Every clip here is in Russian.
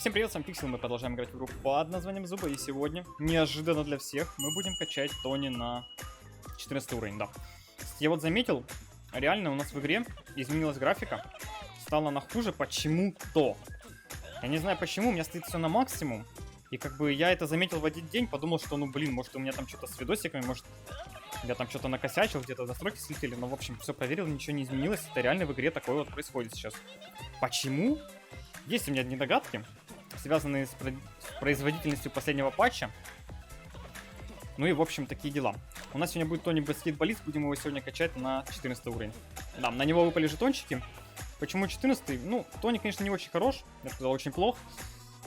Всем привет, с вами Пиксел, мы продолжаем играть в игру под названием Зубы, и сегодня, неожиданно для всех, мы будем качать Тони на 14 уровень, да. Я вот заметил, реально у нас в игре изменилась графика, стала она хуже почему-то. Я не знаю почему, у меня стоит все на максимум, и как бы я это заметил в один день, подумал, что ну блин, может у меня там что-то с видосиками, может я там что-то накосячил, где-то настройки слетели, но в общем все проверил, ничего не изменилось, это реально в игре такое вот происходит сейчас. Почему? Есть у меня одни догадки, связанные с производительностью последнего патча. Ну и в общем такие дела. У нас сегодня будет Тони баскетболист, будем его сегодня качать на 14 уровень. Да, на него выпали жетончики. Почему 14? Ну, Тони, конечно, не очень хорош, я сказал, очень плох.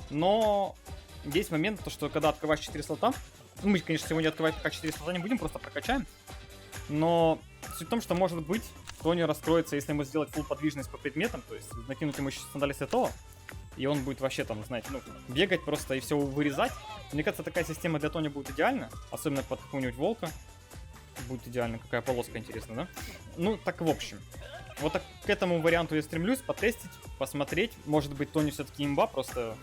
Но есть момент, то, что когда открываешь 4 слота, ну, мы, конечно, сегодня открывать пока 4 слота не будем, просто прокачаем. Но суть в том, что может быть Тони раскроется, если ему сделать full подвижность по предметам, то есть накинуть ему еще сандали святого. И он будет вообще там, знаете, ну, бегать просто и все вырезать. Мне кажется, такая система для Тони будет идеальна. Особенно под какого-нибудь волка. Будет идеально. Какая полоска, интересно, да? Ну, так в общем. Вот так, к этому варианту я стремлюсь потестить, посмотреть. Может быть, Тони все-таки имба, просто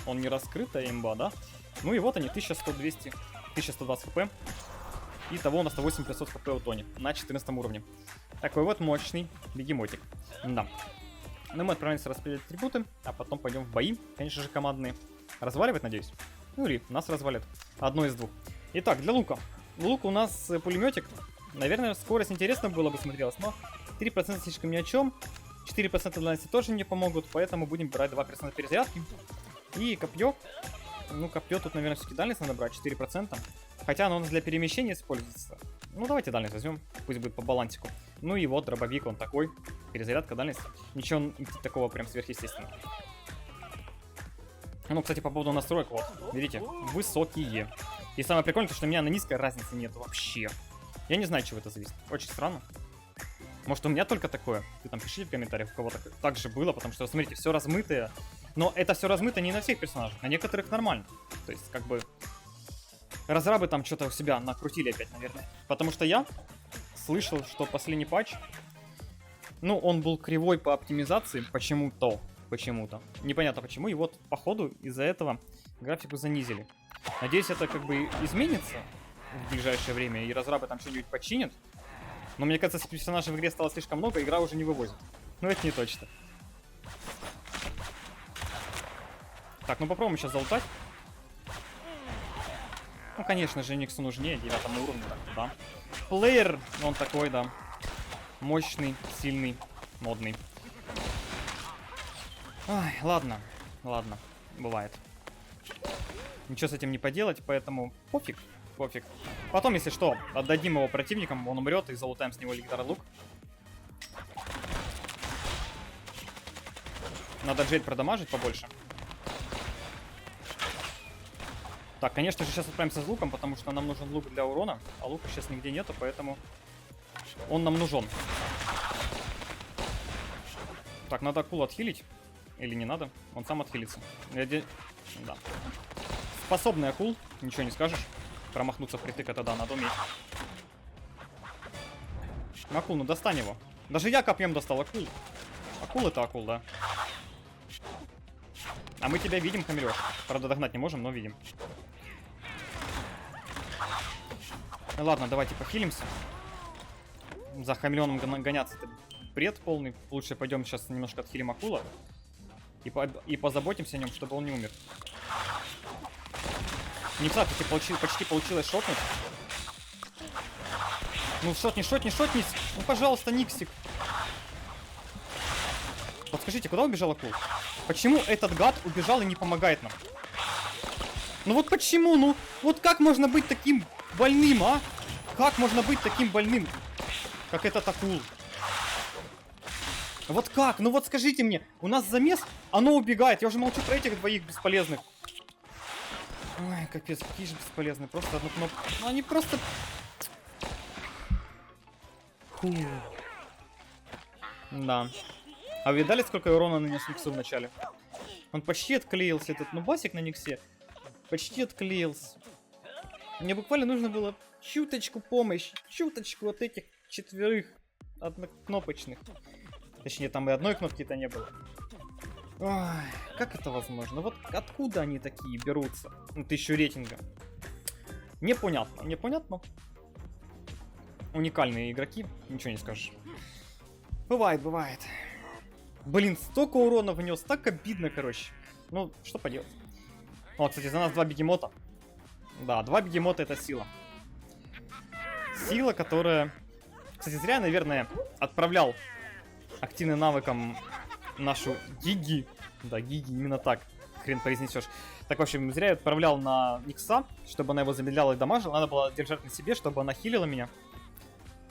он не раскрытая имба, да? Ну и вот они, 1100-200, 1120 хп. И того у нас 108-500 хп у Тони на 14 уровне. Такой вот мощный бегемотик. Да. Но мы отправимся распределять атрибуты, а потом пойдем в бои, конечно же, командные. Разваливать, надеюсь? Ну или нас развалят. Одно из двух. Итак, для лука. Лук у нас пулеметик. Наверное, скорость интересно было бы смотрелась, но 3% слишком ни о чем. 4% дальности тоже не помогут, поэтому будем брать 2% перезарядки. И копье. Ну, копье тут, наверное, все-таки дальность надо брать, 4%. Хотя оно у нас для перемещения используется. Ну, давайте дальность возьмем, пусть будет по балансику. Ну и вот дробовик, он такой. Перезарядка, дальность. Ничего такого прям сверхъестественного. Ну, кстати, по поводу настроек, вот, видите, высокие. И самое прикольное, что у меня на низкой разницы нет вообще. Я не знаю, чего это зависит. Очень странно. Может, у меня только такое? Вы там пишите в комментариях, у кого так же было, потому что, смотрите, все размытое. Но это все размыто не на всех персонажах, на некоторых нормально. То есть, как бы, разрабы там что-то у себя накрутили опять, наверное. Потому что я слышал, что последний патч, ну, он был кривой по оптимизации почему-то. Почему-то. Непонятно почему. И вот, походу, из-за этого графику занизили. Надеюсь, это как бы изменится в ближайшее время, и разрабы там что-нибудь починят. Но мне кажется, если персонажей в игре стало слишком много, игра уже не вывозит. Ну, это не точно. Так, ну попробуем сейчас залутать. Ну, конечно же, Никсу нужнее, 9 уровню, да. Плеер, он такой, да. Мощный, сильный, модный. Ай, ладно, ладно, бывает. Ничего с этим не поделать, поэтому пофиг, пофиг. Потом, если что, отдадим его противникам, он умрет, и залутаем с него легендарный лук. Надо Джейд продамажить побольше. Так, конечно же, сейчас отправимся с луком, потому что нам нужен лук для урона, а лука сейчас нигде нету, поэтому он нам нужен. Так, надо акулу отхилить. Или не надо? Он сам отхилится. Да. Способный акул, ничего не скажешь. Промахнуться впритык, это да, надо уметь. Акул, ну достань его. Даже я копьем достал акул. Акул это акул, да. А мы тебя видим, хамерёж. Правда, догнать не можем, но видим. Ладно, давайте похилимся. За хамелеоном гоняться это бред полный. Лучше пойдем сейчас немножко отхилим акула. И позаботимся о нем, чтобы он не умер. Никса, почти получилось шотнуть. Ну, шотнись. Ну, пожалуйста, Никсик. Подскажите, куда убежал акул? Почему этот гад убежал и не помогает нам? Ну вот почему? Ну, вот как можно быть таким больным, а? Как можно быть таким больным, как этот акул? Вот как? Ну вот скажите мне, у нас замес, оно убегает. Я уже молчу про этих двоих бесполезных. Ой, капец, какие же бесполезные. Просто одну кнопку. Ну они просто... Фу. Да. А вы видали, сколько урона нанес Никсу в начале? Он почти отклеился, этот нубасик на Никсе. Почти отклеился. Мне буквально нужно было чуточку помощи. Чуточку от этих 4 однокнопочных. Точнее, там и одной кнопки-то не было. Ой, как это возможно? Вот откуда они такие берутся? Ну, 1000 рейтинга. Непонятно, непонятно. Уникальные игроки, ничего не скажешь. Бывает, бывает. Блин, столько урона внес, так обидно, короче. Ну, что поделать. О, кстати, за нас 2 бегемота. Да, 2 бегемота это сила. Сила, которая... Кстати, зря, наверное, отправлял активным навыком нашу Гиги. Да, Гиги, именно так. Хрен произнесешь. Так, в общем, зря я отправлял на Никса, чтобы она его замедляла и дамажила. Надо было держать на себе, чтобы она хилила меня.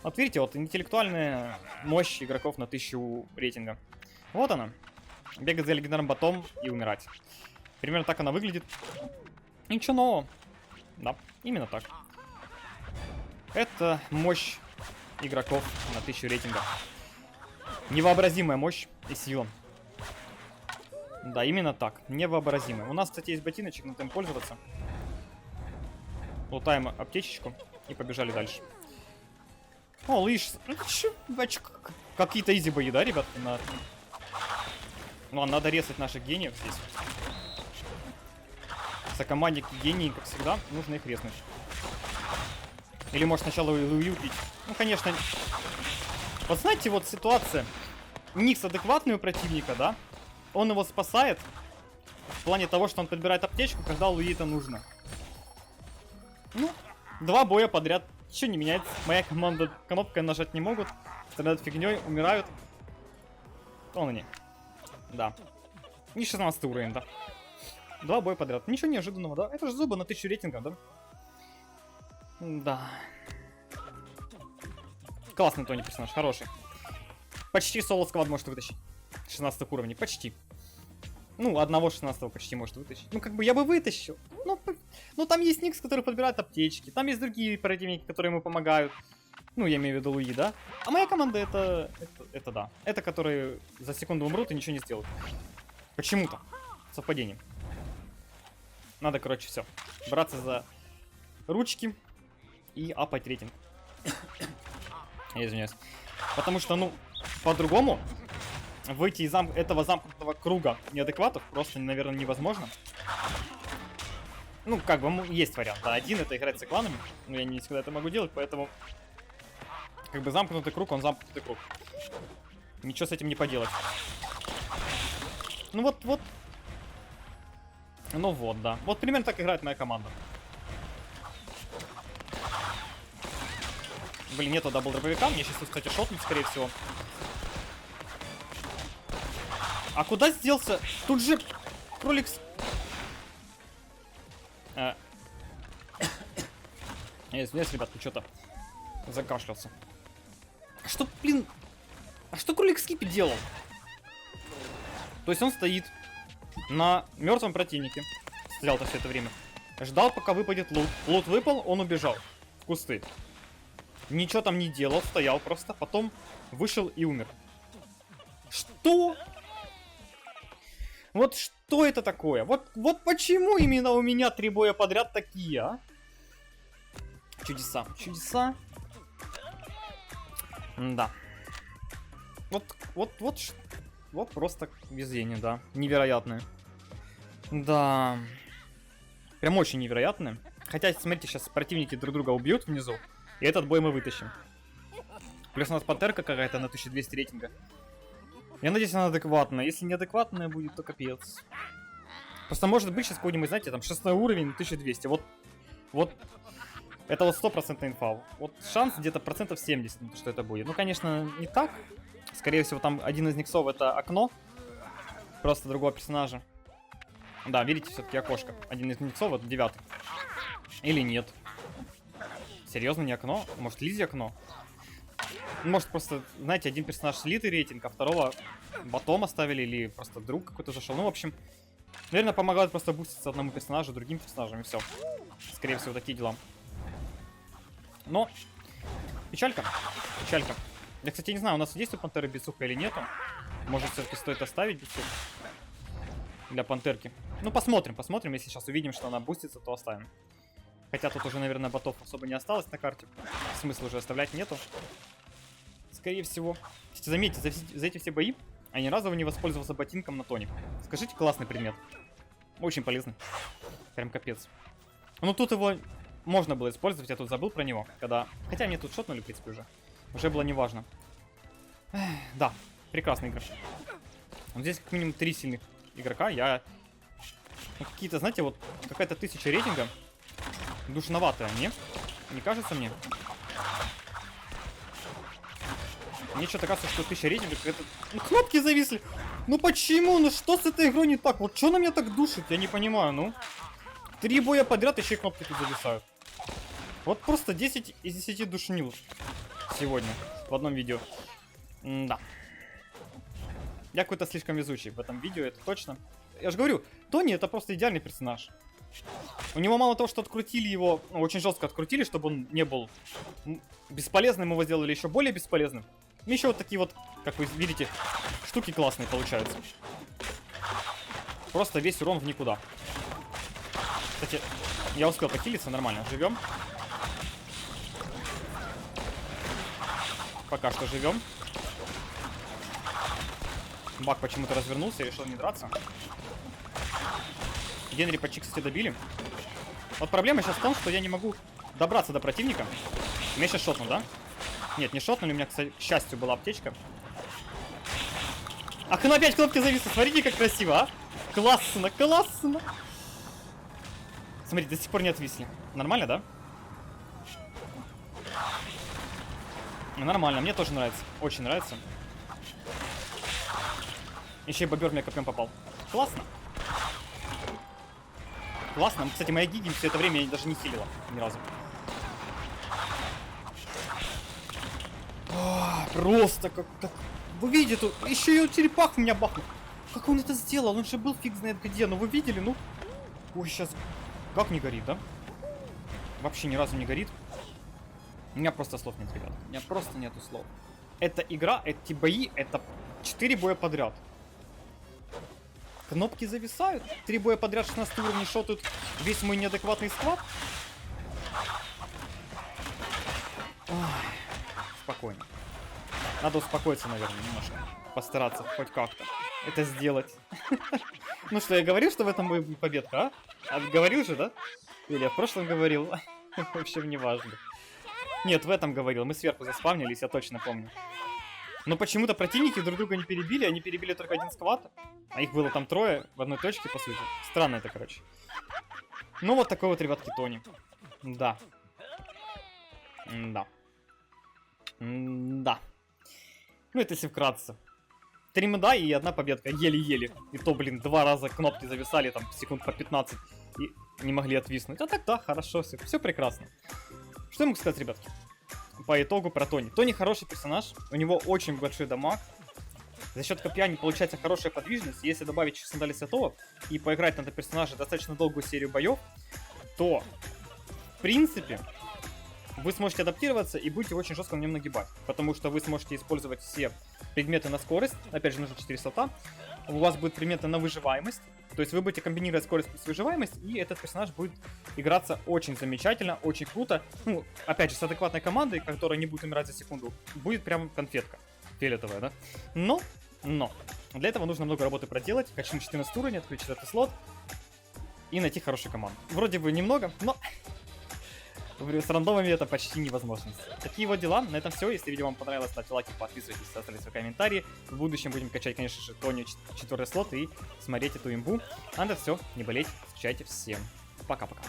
Вот видите, вот интеллектуальная мощь игроков на 1000 рейтинга. Вот она. Бегать за легендарным ботом и умирать. Примерно так она выглядит. Ничего нового. Да, именно так. Это мощь игроков на 1000 рейтинга. Невообразимая мощь и сила. Да, именно так. Невообразимая. У нас, кстати, есть ботиночек, надо им пользоваться. Лутаем аптечечку и побежали дальше. О, лыж. Ну, какие-то изи бои, да, ребят? Ну, надо резать наших гениев здесь. Сокомандники гении, как всегда, нужно их резнуть. Или может сначала Луи убить. Ну, конечно. Вот знаете, вот ситуация. Никс адекватный у противника, да? Он его спасает. В плане того, что он подбирает аптечку, когда Луи это нужно. Ну, 2 боя подряд. Ничего не меняется. Моя команда кнопкой нажать не могут. Страдают фигней, умирают. Он они. Да. Не 16 уровень, да. 2 боя подряд. Ничего неожиданного, да? Это же зубы на 1000 рейтингов, да? Да. Классный Тони персонаж, хороший. Почти соло сквад может вытащить. 16 уровней, почти. Ну, одного 16 почти может вытащить. Ну, как бы я бы вытащил. Ну, там есть Никс, который подбирает аптечки. Там есть другие противники, которые ему помогают. Ну, я имею в виду Луи, да? А моя команда это да. Это которые за секунду умрут и ничего не сделают. Почему-то. Совпадение. Надо, короче, все. Браться за ручки и апать рейтинг. Я извиняюсь. Потому что, ну, по-другому выйти из этого замкнутого круга неадекватов просто, наверное, невозможно. Ну, как бы, есть вариант. Да, один это играть с кланами. Но я не всегда это могу делать, поэтому... Как бы замкнутый круг, он замкнутый круг. Ничего с этим не поделать. Ну вот. Ну вот, да. Вот примерно так играет моя команда. Блин, нету дабл-дробовика. Мне сейчас, кстати, шотнут, скорее всего. А куда сделался? Тут же кролик... Я извиняюсь, ребят, ты что-то закашлялся. А что, блин... А что кролик Скипи делал? То есть он стоит на мертвом противнике. Стоял-то все это время. Ждал, пока выпадет лут. Лут выпал, он убежал в кусты. Ничего там не делал, стоял просто. Потом вышел и умер. Что? Вот что это такое? Вот почему именно у меня 3 боя подряд такие, а? Чудеса. Чудеса. Да. Вот просто везение, да. Невероятное. Да. Прям очень невероятное. Хотя, смотрите, сейчас противники друг друга убьют внизу. И этот бой мы вытащим. Плюс у нас пантерка какая-то на 1200 рейтинга. Я надеюсь, она адекватная. Если неадекватная будет, то капец. Просто может быть сейчас какой-нибудь, знаете, там 6 уровень 1200. Вот. Это вот 100% инфа. Вот шанс где-то процентов 70 на то, что это будет. Ну, конечно, не так. Скорее всего, там один из никсов это окно. Просто другого персонажа. Да, видите, все-таки окошко. Один из никсов, это 9. Или нет. Серьезно, не окно? Может, Лизи окно? Может, просто, знаете, один персонаж слитый рейтинг, а второго ботом оставили, или просто друг какой-то зашел. Ну, в общем, наверное, помогает просто буститься одному персонажу, другим персонажам, и все. Скорее всего, такие дела. Но, печалька. Печалька. Я, кстати, не знаю, у нас есть у пантеры бицуха или нету. Может, все-таки стоит оставить бицух для пантерки. Ну, посмотрим. Если сейчас увидим, что она бустится, то оставим. Хотя тут уже, наверное, ботов особо не осталось на карте. Смысла уже оставлять нету. Скорее всего. Кстати, заметьте, за эти все бои А ни разу не воспользовался ботинком на тоне. Скажите, классный предмет. Очень полезный. Прям капец. Ну тут его можно было использовать, я тут забыл про него. Когда... Хотя мне тут шотнули, в принципе, уже. Уже было неважно. Да, прекрасная игра. Вот здесь как минимум 3 сильных игрока. Я... Ну, какие-то, знаете, вот какая-то 1000 рейтинга. Душноватые они. Не кажется мне? Мне что-то кажется, что 1000 рейтингов это... Ну, кнопки зависли! Ну почему? Ну что с этой игрой не так? Вот что на меня так душит? Я не понимаю, ну. 3 боя подряд, еще и кнопки тут зависают. Вот просто 10 из 10 душнил сегодня в одном видео. Да. Я какой-то слишком везучий в этом видео, это точно. Я же говорю, Тони это просто идеальный персонаж. У него мало того, что открутили его, ну, очень жестко открутили, чтобы он не был бесполезным, его сделали еще более бесполезным. И еще вот такие вот, как вы видите, штуки классные получаются. Просто весь урон в никуда. Кстати, я успел похилиться, нормально, живем. Пока что живем. Бак почему-то развернулся и решил не драться. Генри почти, кстати, добили. Вот проблема сейчас в том, что я не могу добраться до противника. Меня сейчас шотнул, да? Нет, не шотнули, у меня, кстати, к счастью, была аптечка. Ах, на 5 кнопки зависло, смотрите, как красиво, а? Классно, классно! Смотрите, до сих пор не отвисли. Нормально, да? Нормально, мне тоже нравится. Очень нравится. Еще и бобер мне копьем попал. Классно. Классно. Кстати, моя гиги все это время я даже не хилила. Ни разу. О, просто как... Вы видите, тут еще и черепах меня бахнул. Как он это сделал? Он же был фиг знает где. Ну вы видели, ну... Ой, сейчас... Как не горит, да? Вообще ни разу не горит. У меня просто слов нет, ребят. У меня просто нету слов. Эта игра, эти бои, это 4 боя подряд. Кнопки зависают. 3 боя подряд 16 уровней шотают весь мой неадекватный склад. Ой, спокойно. Надо успокоиться, наверное, немножко. Постараться хоть как-то это сделать. Ну что, я говорил, что в этом будет победка, а? Говорил же, да? Или я в прошлом говорил? В общем, неважно. Нет, в этом говорил. Мы сверху заспавнились, я точно помню. Но почему-то противники друг друга не перебили, они перебили только один сквад. А их было там 3 в одной точке, по сути. Странно это, короче. Ну, вот такой вот, ребятки, Тони. Да. Да. Да. Ну, это если вкратце. 3 меда и 1 победка. Еле-еле. И то, блин, 2 раза кнопки зависали, там, секунд по 15. И не могли отвиснуть. А так, да, хорошо, все прекрасно. Что я могу сказать, ребятки? По итогу про Тони. Тони хороший персонаж. У него очень большой дамаг. За счет копья не получается хорошая подвижность. Если добавить еще сандали святого и поиграть на этом персонаже достаточно долгую серию боев, то, в принципе, вы сможете адаптироваться и будете очень жестко на нем нагибать. Потому что вы сможете использовать все предметы на скорость. Опять же, нужно 4 слота. У вас будут предметы на выживаемость. То есть вы будете комбинировать скорость плюс выживаемость, и этот персонаж будет играться очень замечательно, очень круто. Ну, опять же, с адекватной командой, которая не будет умирать за секунду, будет прям конфетка. Фиолетовая, да? Но, для этого нужно много работы проделать. Качнуть 14 уровень, открыть 4 слот и найти хорошую команду. Вроде бы немного, но с рандомами это почти невозможно. Такие вот дела. На этом все. Если видео вам понравилось, ставьте лайки, подписывайтесь, оставляйте свои комментарии. В будущем будем качать, конечно же, Тони 4 слот и смотреть эту имбу. А на это все. Не болейте. Встречайте. Всем пока-пока.